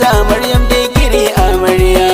ofisa Maryam da kiri amarya.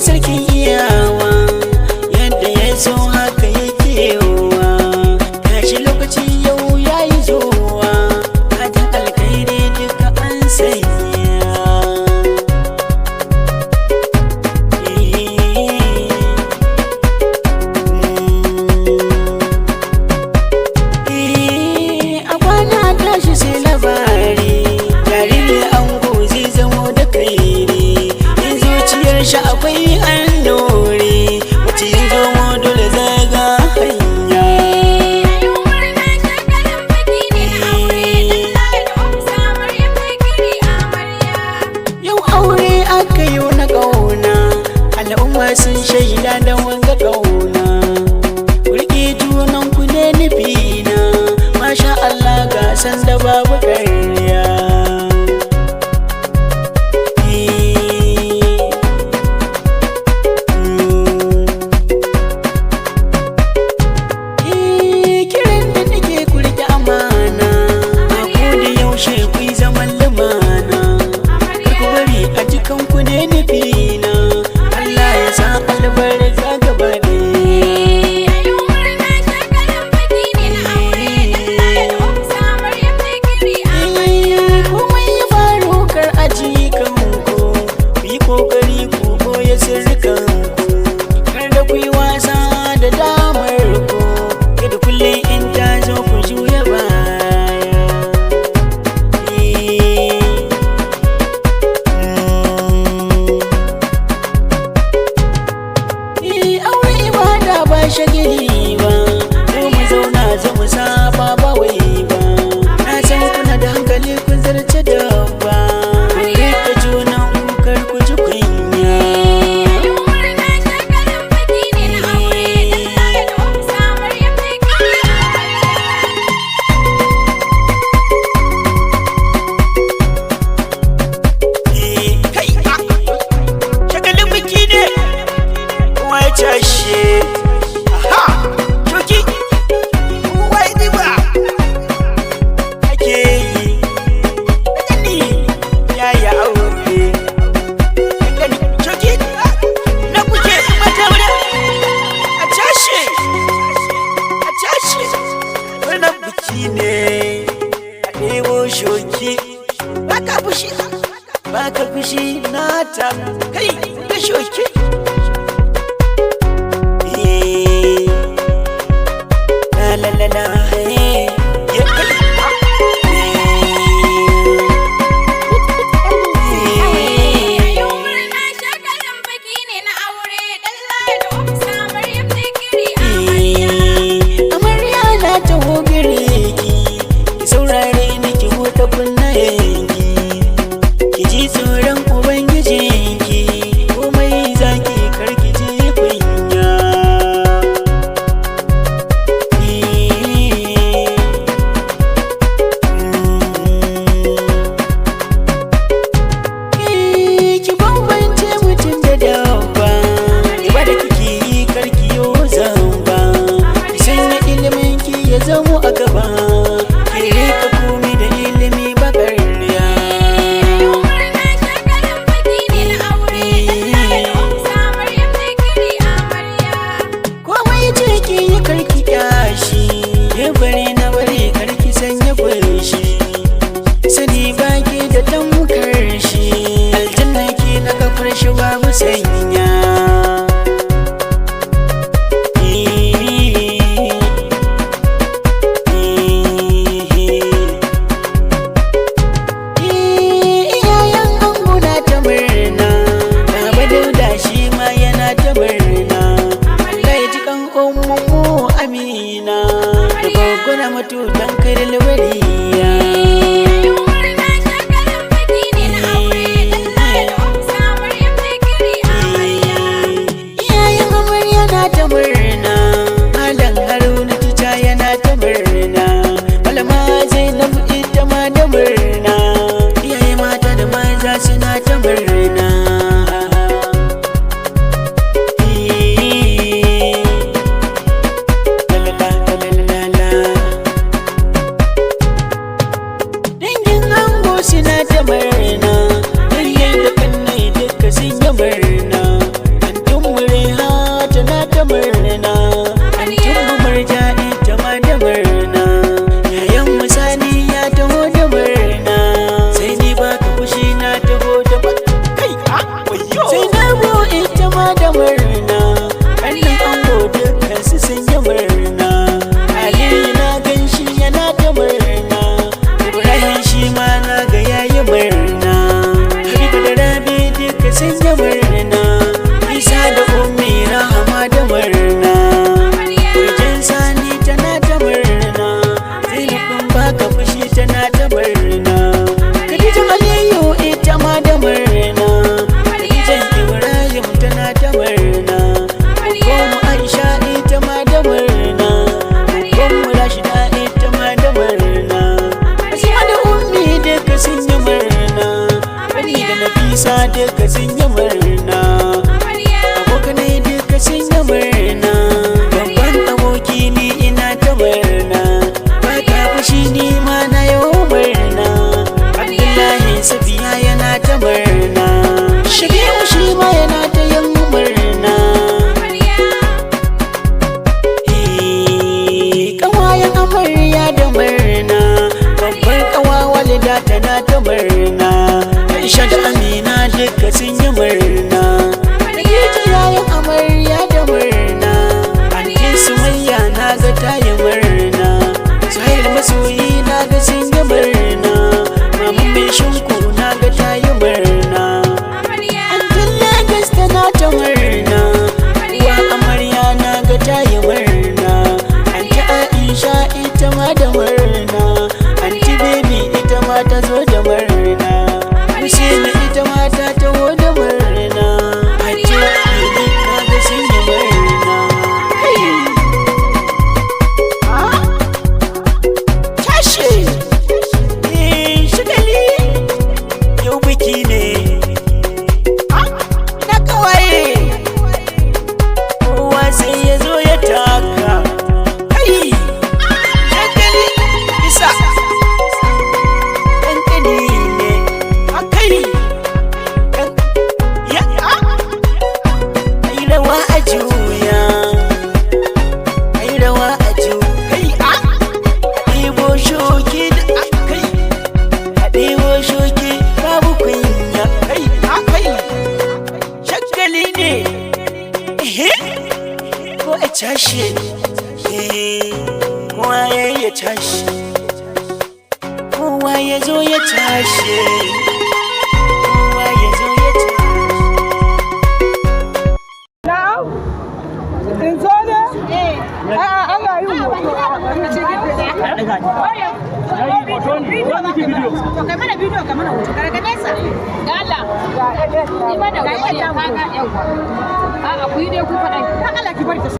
Sarkin iyawa yadda ya so haka yake wa tashi lokaci yau yayi zuwa hada alkhairi duka an sanya a kwana tashi sai labari jariri ango zai zamo da kairi in zuciyar shi akwai annori wacce ya zomo dole zaga hanya yau aure aka yi na ƙauna al'umma sun shaida da wanga ƙauna kurke junan ku ne nufina masha Allah ga san da babu ƙarya. Kanku ne nufina Allah ya sa ko a tashi kowa ya tashi kowa ya zo ya tashi kowa ya zo ya tashi. Na'am in zo ne ana yin hoto to kai mana bidiyo ka mana hoto daga nesa da Allah ni mana ga yadda ka ga yawa a ku yi dai ku faɗa Allah ki bar ta